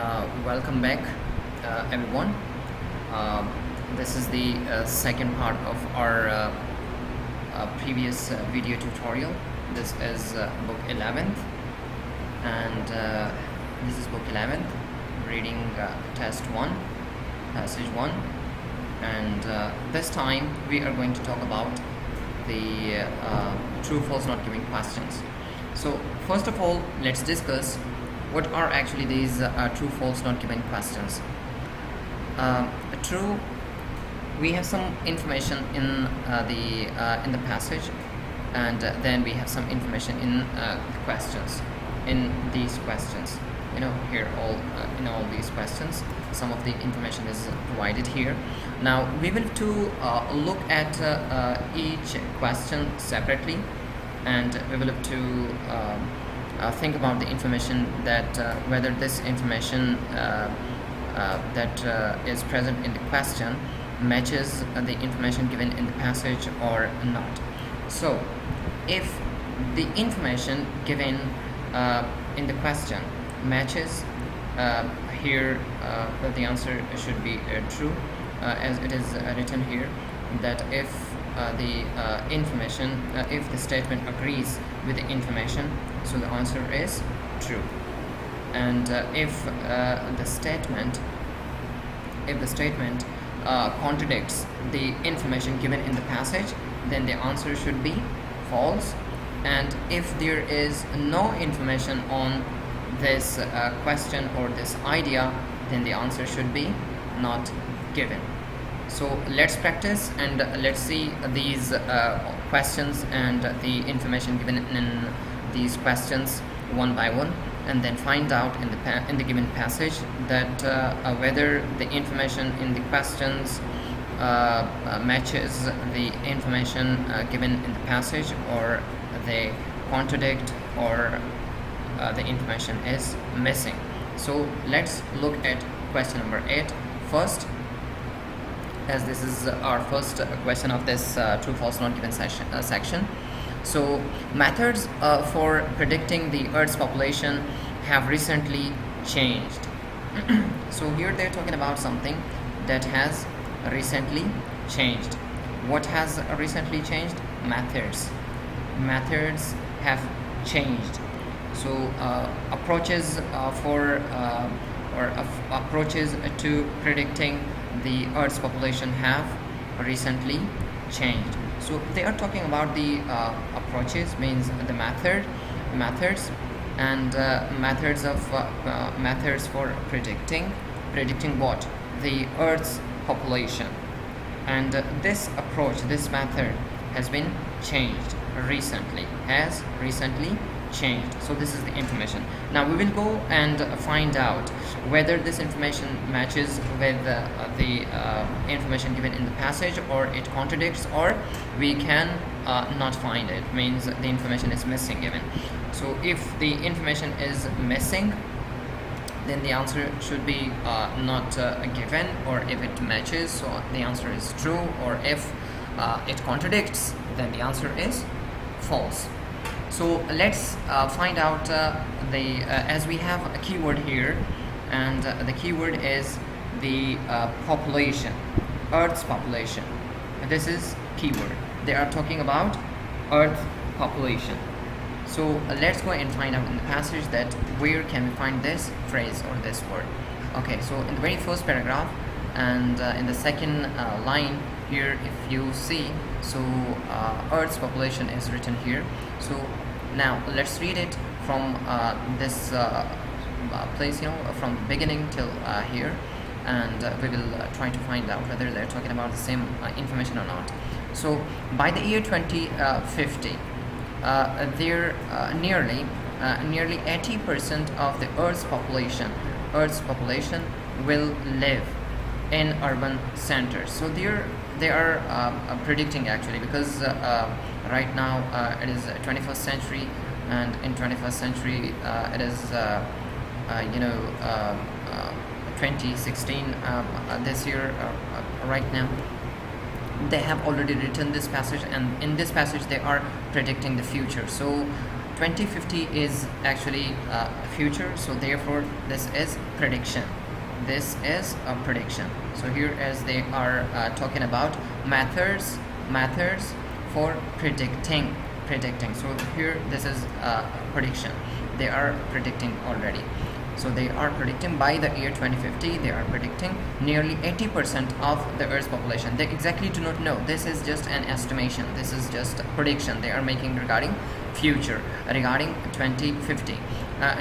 Welcome back, everyone. This is the second part of our previous video tutorial. This is book 11th, and this is book 11th, reading test 1, passage 1, and this time we are going to talk about the true false not given questions. So first of all, let's discuss what are actually these true false not given questions. True, we have some information in the passage, and then we have some information in the questions, in these questions. Here all in all these questions, some of the information is provided here. Now we will to look at each question separately, and we will have to think about the information that whether this information that is present in the question matches the information given in the passage or not. So if the information given in the question matches, here the answer should be true, as it is written here, that if the information, if the statement agrees with the information, so the answer is true. And if the statement contradicts the information given in the passage, then the answer should be false. And if there is no information on this question or this idea, then the answer should be not given. So let's practice and let's see these questions and the information given in these questions one by one, and then find out in the given passage that whether the information in the questions matches the information given in the passage, or they contradict, or the information is missing. So let's look at question number 8 first, as this is our first question of this true false not given section. So methods for predicting the Earth's population have recently changed. So here they're talking about something that has recently changed. What has recently changed? Methods have changed. So approaches approaches to predicting the Earth's population have recently changed. So they are talking about the approaches, means the methods, and methods for predicting what? The Earth's population. And this approach, this method has been changed recently, changed. So this is the information. Now we will go and find out whether this information matches with the information given in the passage, or it contradicts, or we can not find it, means the information is missing given. So if the information is missing, then the answer should be not given, or if it matches, so the answer is true, or if it contradicts, then the answer is false. So let's find out as we have a keyword here, and the keyword is the population, Earth's population. This is keyword. They are talking about Earth population. So let's go and find out in the passage that where can we find this phrase or this word. Okay, so in the very first paragraph, and in the second line here, if you see, so Earth's population is written here. So now let's read it from this place, from the beginning till here, and we will try to find out whether they're talking about the same information or not. So by the year 2050, there nearly 80% of the Earth's population will live in urban centers. So they are predicting, actually, because right now it is 21st century, and in 21st century it is 2016, this year, right now. They have already written this passage, and in this passage they are predicting the future. So 2050 is actually future, so therefore this is prediction. This is a prediction. So here, as they are talking about methods for predicting. So here, this is prediction. They are predicting already. So they are predicting by the year 2050, they are predicting nearly 80% of the Earth's population. They exactly do not know. This is just an estimation. This is just a prediction they are making regarding future, regarding 2050.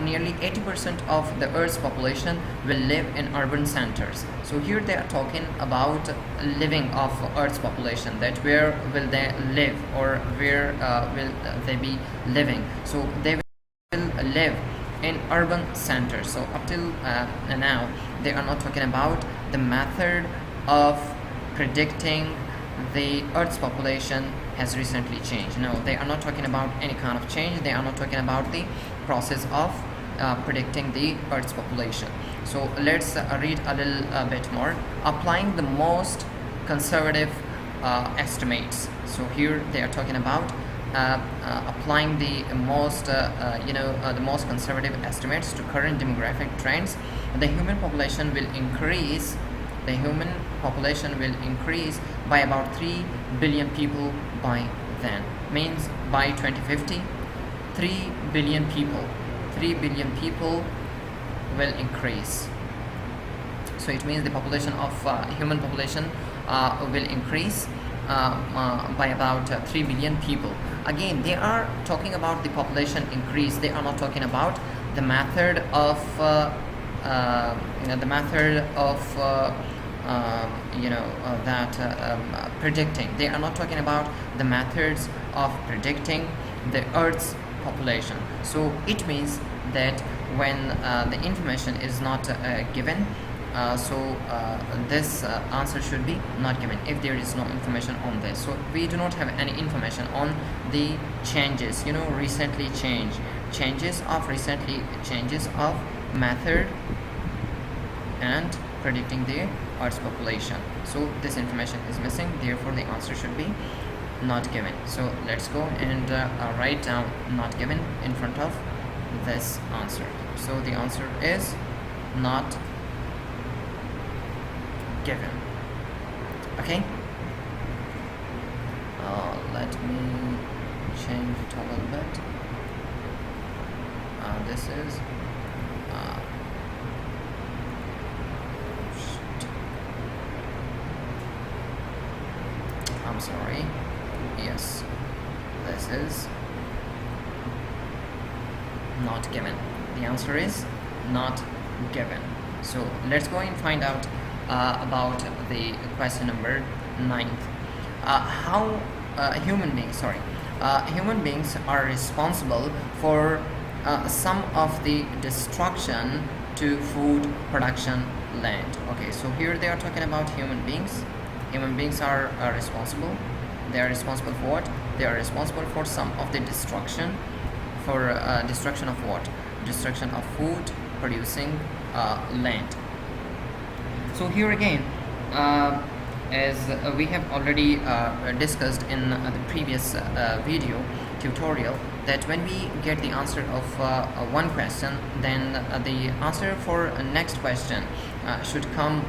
Nearly 80% of the Earth's population will live in urban centers. So here they are talking about living of Earth's population, that where will they live, or where will they be living. So they will live in urban centers. So up till now, they are not talking about the method of predicting the Earth's population has recently changed. No, they are not talking about any kind of change. They are not talking about the process of predicting the Earth's population. So let's read a little bit more. Applying the most conservative estimates. So here they are talking about applying the most the most conservative estimates to current demographic trends. The human population will increase by about 3 billion people by then. Means by 2050, 3 billion people will increase. So it means the population of human population will increase by about 3 billion people. Again, they are talking about the population increase. They are not talking about the method of predicting. They are not talking about the methods of predicting the Earth's population. So it means that when the information is not given, this answer should be not given if there is no information on this. So we do not have any information on the changes, changes of method and predicting the Earth's population. So this information is missing, therefore the answer should be not given. So let's go and write down not given in front of this answer. So the answer is not given. Okay, let me change it a little bit. This is I'm sorry. Yes, this is not given. The answer is not given. So let's go and find out about the question number 9. How human beings are responsible for some of the destruction to food production land. Okay, so here they are talking about human beings. Human beings are responsible. They are responsible for what? They are responsible for some of the destruction. For destruction of what? Destruction of food producing land. So here again, as we have already discussed in the previous video tutorial, that when we get the answer of one question, then the answer for next question should come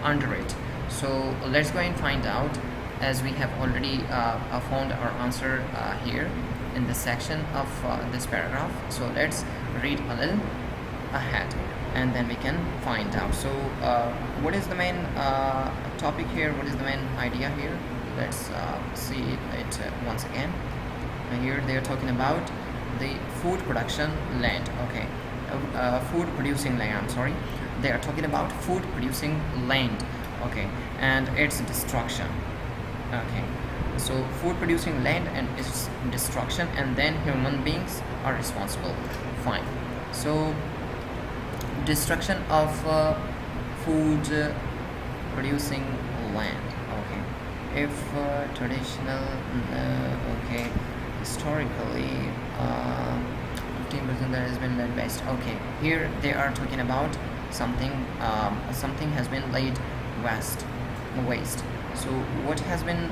under it. So let's go and find out, as we have already found our answer here in this section of this paragraph. So let's read a little ahead and then we can find out. So what is the main topic here? What is the main idea here? Let's see it once again. Here they are talking about the food production land. Okay, food producing land, I'm sorry. They are talking about food producing land. Okay, and its destruction. Okay, so food producing land and its destruction, and then human beings are responsible. Fine. So destruction of food producing land. Okay, if traditional okay, historically 15% that has been laid waste. Okay, here they are talking about something has been laid waste. So what has been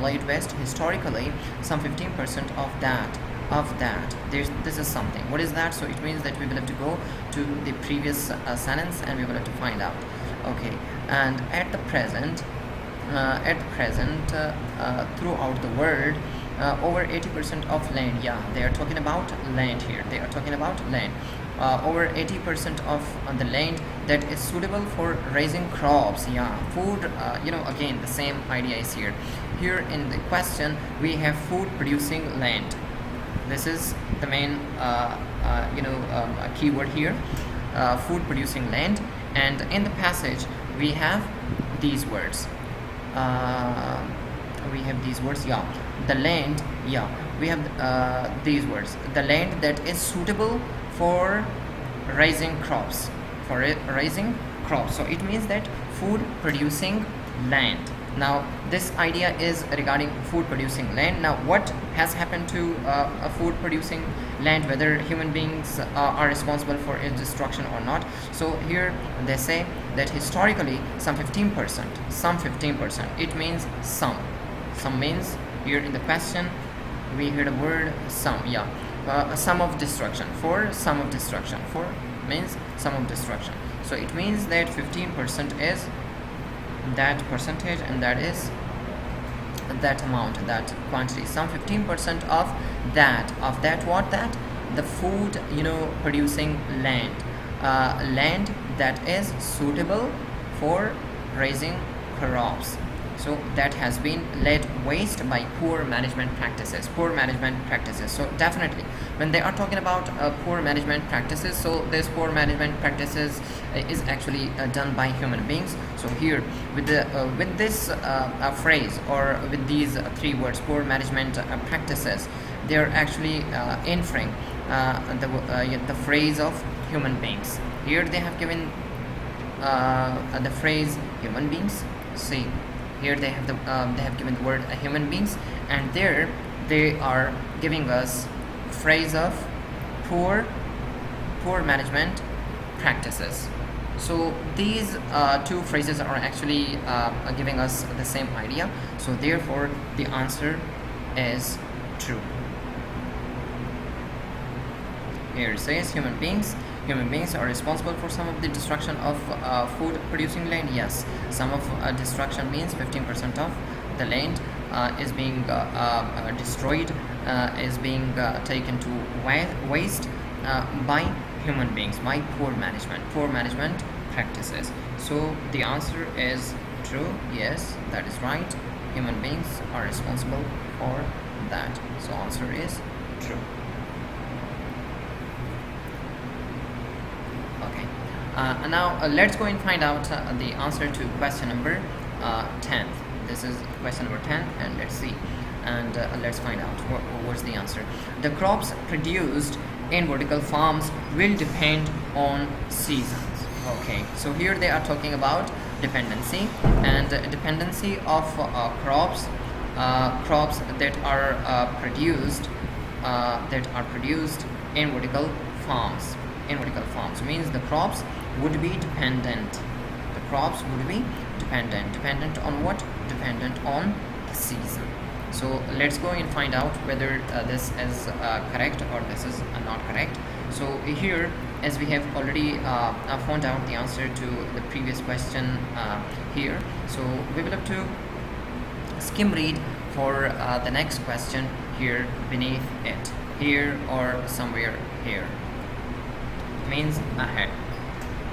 laid waste historically? Some 15% of that of that. This is something. What is that? So it means that we will have to go to the previous sentence and we will have to find out. Okay, and at the present, throughout the world, over 80% of land, yeah, they are talking about land here, they are talking about land. Over 80% of the land that is suitable for raising crops, yeah, food, again the same idea is here. Here in the question we have food producing land. This is the main keyword here, food producing land. And in the passage we have these words, yeah, the land, yeah, we have these words, the land that is suitable for raising crops, so it means that food producing land. Now this idea is regarding food producing land. Now what has happened to a food producing land, whether human beings are responsible for its destruction or not. So here they say that historically some 15%, it means some means, here in the question we heard a word some, yeah, sum of destruction, for means sum of destruction. So it means that 15% is that percentage, and that is that amount, that quantity, some 15% of that what, that the food producing land, land that is suitable for raising crops. So that has been laid waste by poor management practices. So definitely when they are talking about poor management practices, so this poor management practices is actually done by human beings. So here with this phrase, or with these three words, poor management practices, they are actually inferring the phrase of human beings. Here they have given the phrase human beings. See, here they have given the word human beings, and there they are giving us phrase of poor management practices. So these two phrases are actually giving us the same idea. So therefore the answer is true. Here it says human beings are responsible for some of the destruction of food producing land. Yes, some of destruction means 15% of the land is being destroyed, is being taken to waste by human beings, by poor management practices. So the answer is true. Yes, that is right. Human beings are responsible for that. So answer is true. Okay, now let's go and find out the answer to question number 10. This is question number 10, and let's see, and let's find out what's the answer. The crops produced in vertical farms will depend on seasons. Okay, so here they are talking about dependency, and dependency of crops that are produced in vertical farms. Means the crops would be dependent. Dependent on what? Dependent on the season. So let's go and find out whether this is correct or this is not correct. So here, as we have already found out the answer to the previous question here, so we will have to skim read for the next question here beneath it, here or somewhere here. Means ahead,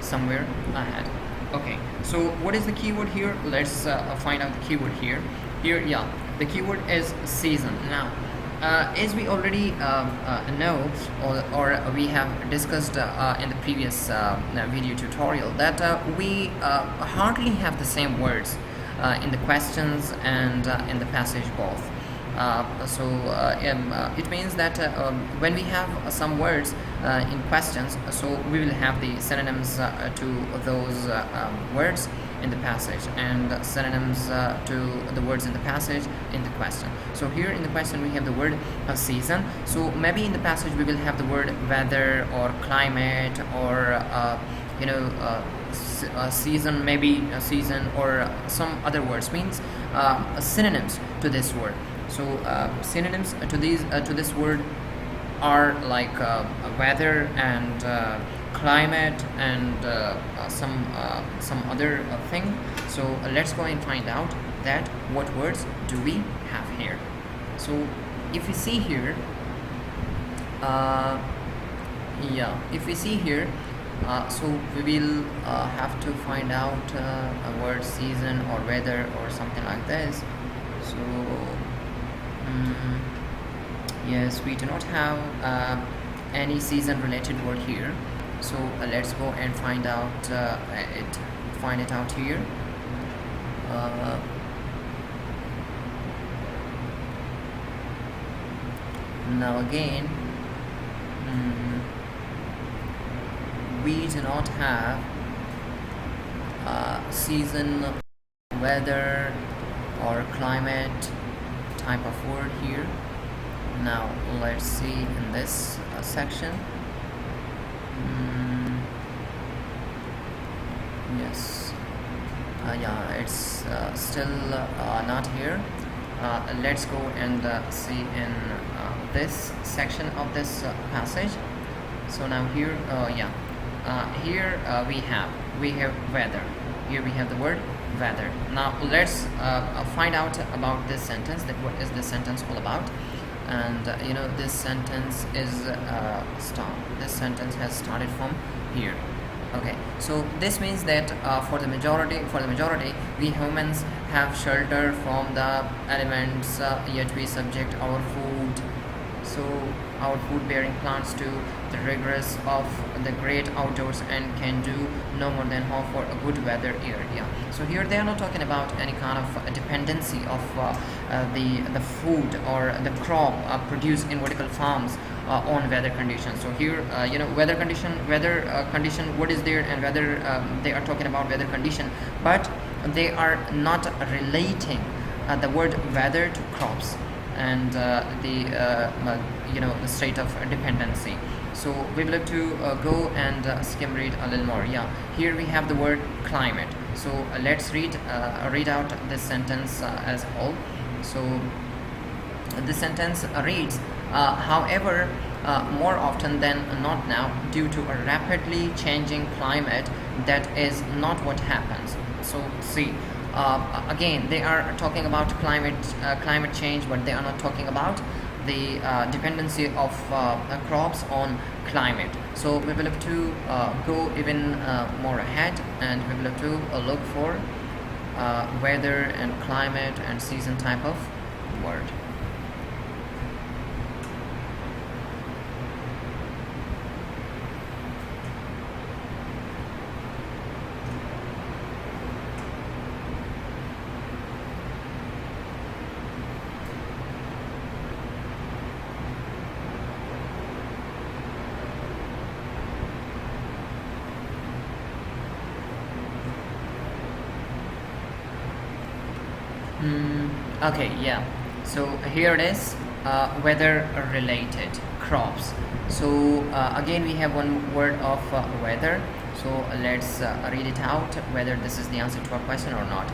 somewhere ahead. Okay, so what is the keyword here? Let's find out the keyword here. Yeah, the keyword is season. Now as we already know, or we have discussed in the previous video tutorial, that we hardly have the same words in the questions and in the passage both. It means that when we have some words in questions, so we will have the synonyms to those words in the passage, and synonyms to the words in the passage in the question. So here in the question we have the word season. So maybe in the passage we will have the word weather or climate or season, maybe a season, or some other words, means synonyms to this word. So synonyms to this word are like weather and climate and some other thing. So let's go and find out that what words do we have here. So if we see here, uh, yeah, if we see here, so we will have to find out a word season or weather or something like this. So mm, yes, we do not have any season related word here. So let's go and find out find it out here. uh, Now again, mm, we do not have season, weather, or climate type of word here. Now let's see in this section. Mm, yes, yeah, it's still not here. Let's go and see in this section of this passage. So now here, yeah, here we have weather. Here we have the word weather. Now let's find out about this sentence. That what is this sentence all about? And you know, this sentence is this sentence has started from here. Okay, so this means that for the majority, we humans have shelter from the elements, yet we subject our food, so our food-bearing plants, to the rigors of the great outdoors, and can do no more than hope for a good weather area. So here they are not talking about any kind of dependency of the food or the crop produced in vertical farms on weather conditions. So here, you know, weather condition, what is there, and whether they are talking about weather condition, but they are not relating the word weather to crops and you know, the state of dependency. So we will have to go and skim read a little more. Yeah, here we have the word climate. So let's read out this sentence as a whole. So the sentence reads, however, more often than not now, due to a rapidly changing climate, that is not what happens. So see, again, they are talking about climate change, but they are not talking about the dependency of crops on climate. So we will have to go even more ahead, and we will have to look for weather and climate and season type of word. Okay, yeah. So here it is, weather related crops. So again, we have one word of weather. So let's read it out, whether this is the answer to our question or not.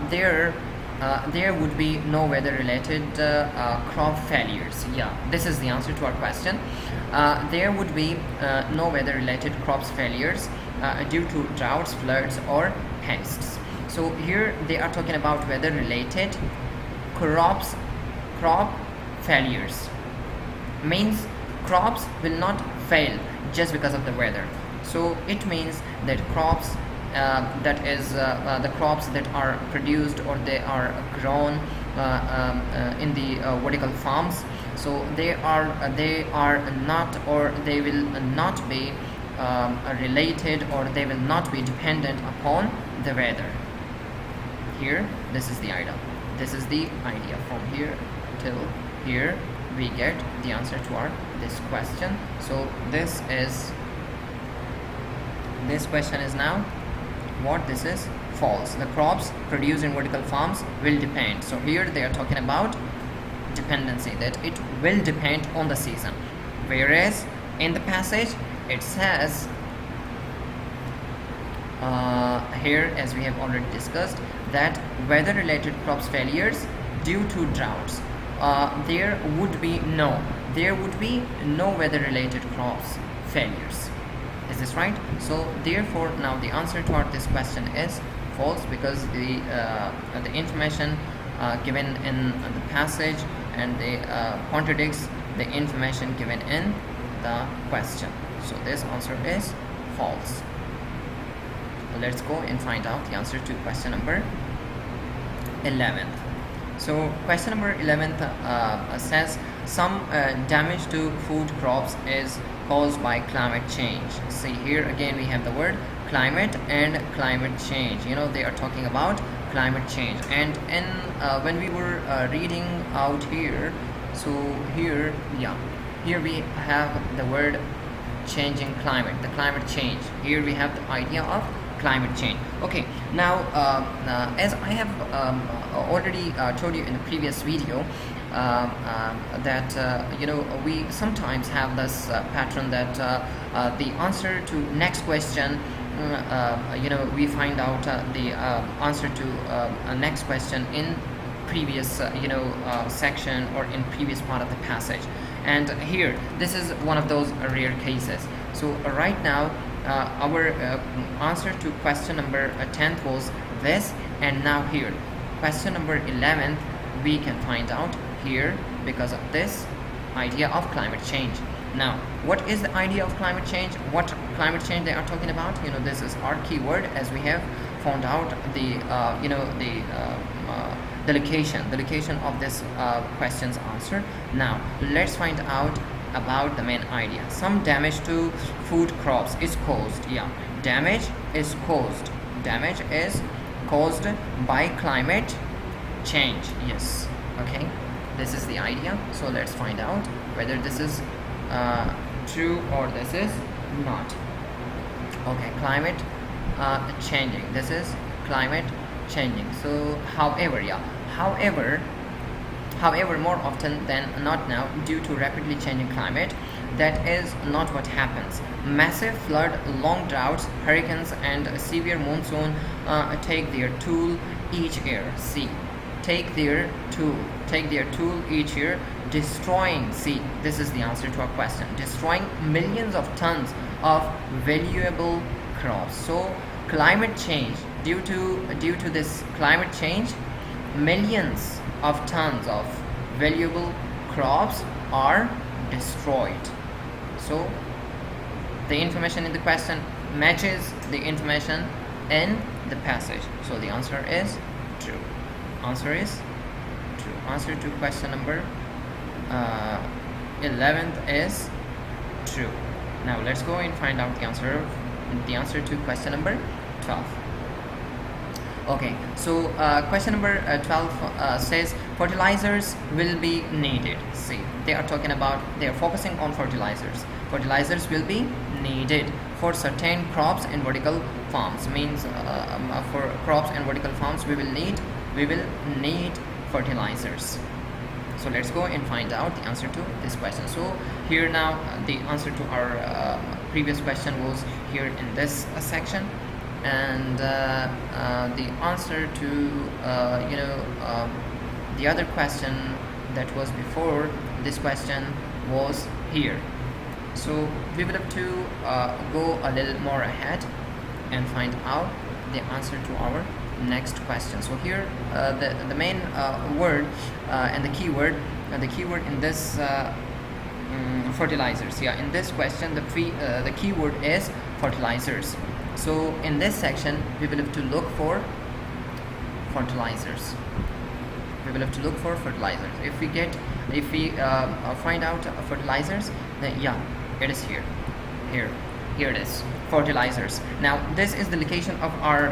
There would be no weather related crop failures. Yeah, this is the answer to our question. There would be no weather related crops failures due to droughts, floods, or pests. So here they are talking about weather related crop failures. Means crops will not fail just because of the weather. So it means that crops, the crops that are produced or they are grown in the vertical farms, so they are not, or they will not be related, or they will not be dependent upon the weather. Here, this is the idea. From here till here, we get the answer to this question. So this question is now what? This is false. The crops produced in vertical farms will depend. So here they are talking about dependency, that it will depend on the season. Whereas in the passage it says here, as we have already discussed, that weather related crops failures due to droughts, there would be no. there would be no weather related crops failures. Is this right? So therefore now the answer to this question is false, because the information given in the passage and the contradicts the information given in the question. So this answer is false. Let's go and find out the answer to question number 11th. So question number 11th says some damage to food crops is caused by climate change. See, here again we have the word climate and climate change. You know, they are talking about climate change. And when we were reading out here, so here we have the word changing climate, the climate change. Here we have the idea of climate change. Okay, now as I have already told you in the previous video, that you know, we sometimes have this pattern that the answer to next question, you know, we find out the answer to a next question in previous you know section or in previous part of the passage. And here this is one of those rare cases. So right now our answer to question number 10th was this, and now here question number 11th we can find out here because of this idea of climate change. Now what is the idea of climate change? What climate change they are talking about? You know, this is our keyword, as we have found out the you know the location of this question's answer. Now let's find out about the main idea. Some damage to food crops is caused. Yeah, damage is caused by climate change. Yes, okay, this is the idea. So let's find out whether this is true or this is not. Okay, climate changing, this is climate changing. So however, more often than not now, due to rapidly changing climate, that is not what happens. Massive flood, long droughts, hurricanes and severe monsoon take their toll each year. See, take their toll each year, destroying, see, this is the answer to our question, destroying millions of tons of valuable crops. So climate change, due to this climate change, millions of tons of valuable crops are destroyed. So the information in the question matches the information in the passage. So the answer is true. Answer is true. Answer to question number 11th is true. Now let's go and find out the answer to question number 12. Okay, so question number 12 says fertilizers will be needed. See, they are focusing on fertilizers. Fertilizers will be needed for certain crops and vertical farms. Means for crops and vertical farms we will need fertilizers. So let's go and find out the answer to this question. So here now the answer to our previous question was here in this section, and the answer to the other question that was before this question was here. So we will have to go a little more ahead and find out the answer to our next question. So here the main word and the keyword in this fertilizers. Yeah, in this question the keyword is fertilizers. So in this section we will have to look for fertilizers. If we find out fertilizers, then yeah, it is here it is, fertilizers. Now this is the location of our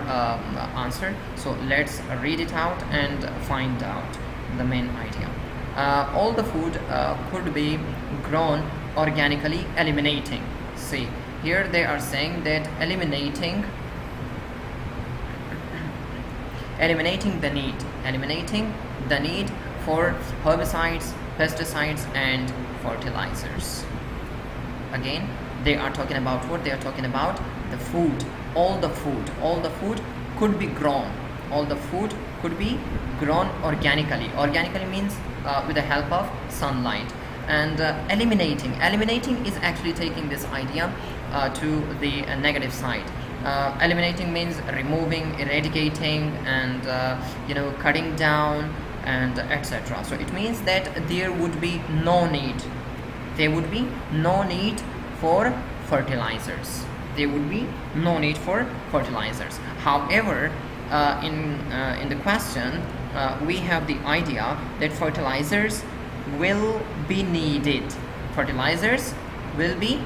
answer. So let's read it out and find out the main idea. All the food could be grown organically, eliminating. See, here they are saying that eliminating the need for herbicides, pesticides and fertilizers. Again, they are talking about what? They are talking about the food. All the food could be grown. All the food could be grown organically. Organically means with the help of sunlight. and eliminating is actually taking this idea to the negative side. Eliminating means removing, eradicating, and cutting down, and etc. So it means that there would be no need, for fertilizers. There would be no need for fertilizers. However, in the question, we have the idea that fertilizers will be needed. Fertilizers will be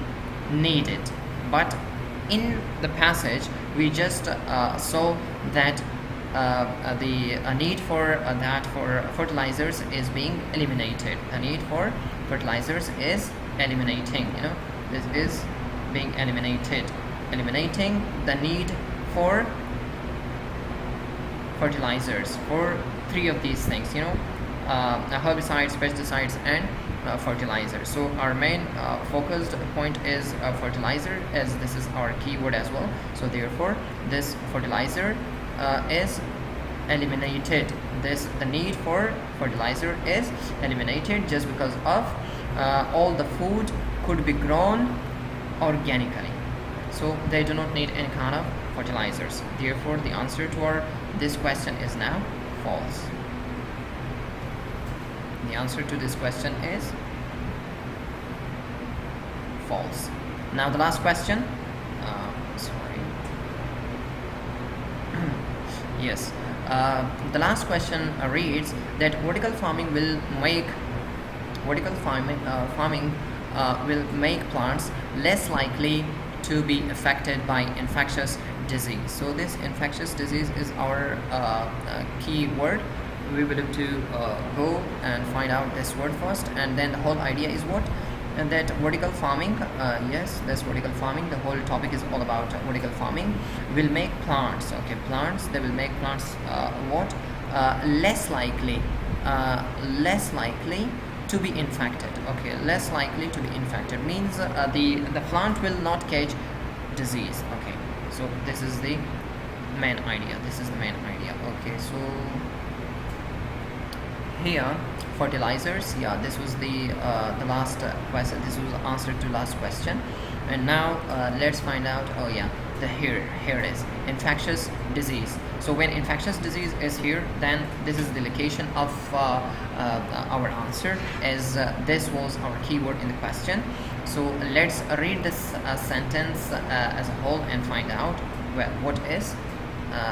needed, but in the passage we just saw that the need for fertilizers is being eliminated. The need for fertilizers is eliminating. This is being eliminating the need for fertilizers for three of these things. Herbicides, pesticides, and fertilizer. So our main focused point is fertilizer, as this is our keyword as well. So therefore this fertilizer is eliminated. The need for fertilizer is eliminated just because of all the food could be grown organically, so they do not need any kind of fertilizers. Therefore the answer to this question is now false. The answer to this question is false. Now the last question. Sorry. Yes. The last question reads that vertical farming will make plants less likely to be affected by infectious disease. So this infectious disease is our key word. We will have to go and find out this word first, and then the whole idea is what? And that vertical farming, yes, this vertical farming, the whole topic is all about vertical farming, will make plants, they will make plants less likely to be infected. Less likely to be infected means the plant will not catch disease. So this is the main idea. So here fertilizers, this was the last question. This was answer to last question. And now let's find out. Here it is, infectious disease. So when infectious disease is here, then this is the location of our answer, as this was our keyword in the question. So let's read this sentence as a whole and find out what is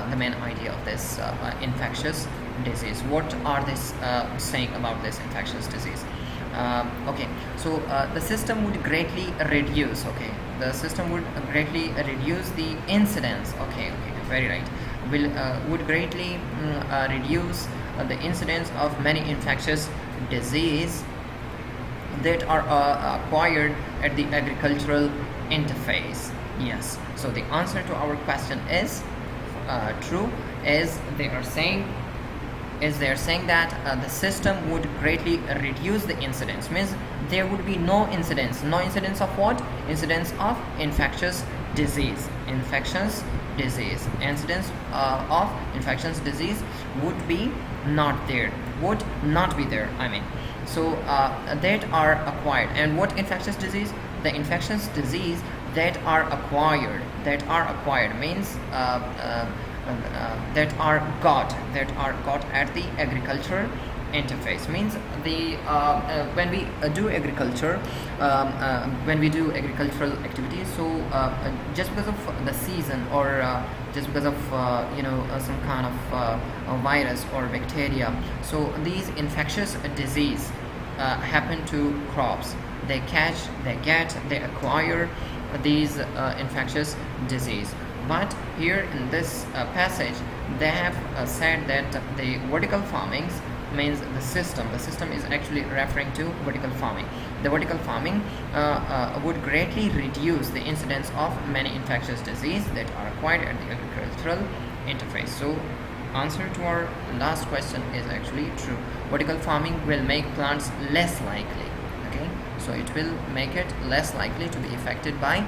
the main idea of this infectious disease. What are they saying about this infectious disease? So the system would greatly reduce. The system would greatly reduce the incidence. Very right. Would greatly reduce the incidence of many infectious disease that are acquired at the agricultural interface. Yes. So the answer to our question is true, as they are saying that the system would greatly reduce the incidence. Means there would be no incidence of what? Incidence of infectious disease. Incidence of infectious disease would be not there, I mean. So that are acquired. And what infectious disease? The infectious disease that are acquired means that are got at the agricultural interface. Means the when we do agriculture, when we do agricultural activities, so just because of the season, or just because of some kind of virus or bacteria, so these infectious disease happen to crops. They acquire these infectious disease. But here in this passage, they have said that the vertical farming means the system is actually referring to vertical farming. The vertical farming would greatly reduce the incidence of many infectious disease that are acquired at the agricultural interface. So answer to our last question is actually true. Vertical farming will make plants less likely. So it will make it less likely to be affected by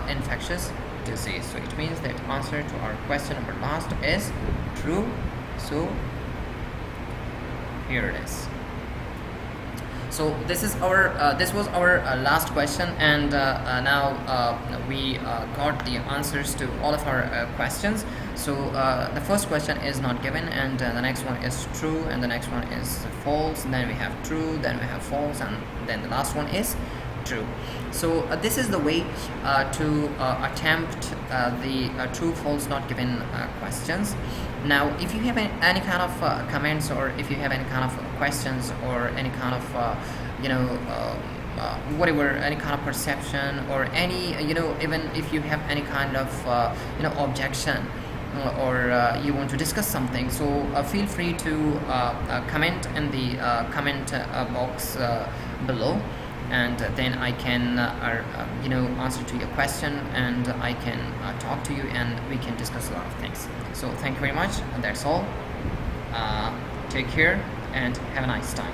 infectious disease. So it means that answer to our question number last is true. So here it is. So this was our last question, and now we got the answers to all of our questions. So the first question is not given, and the next one is true, and the next one is false, and then we have true, then we have false, and then the last one is true. So this is the way to attempt the true false not given questions. Now if you have any kind of comments, or if you have any kind of questions, or any kind of whatever, any kind of perception, or any even if you have any kind of objection, or you want to discuss something, so feel free to comment in the comment box below, and then I can answer to your question, and I can talk to you, and we can discuss a lot of things. So thank you very much, and that's all. Take care and have a nice time.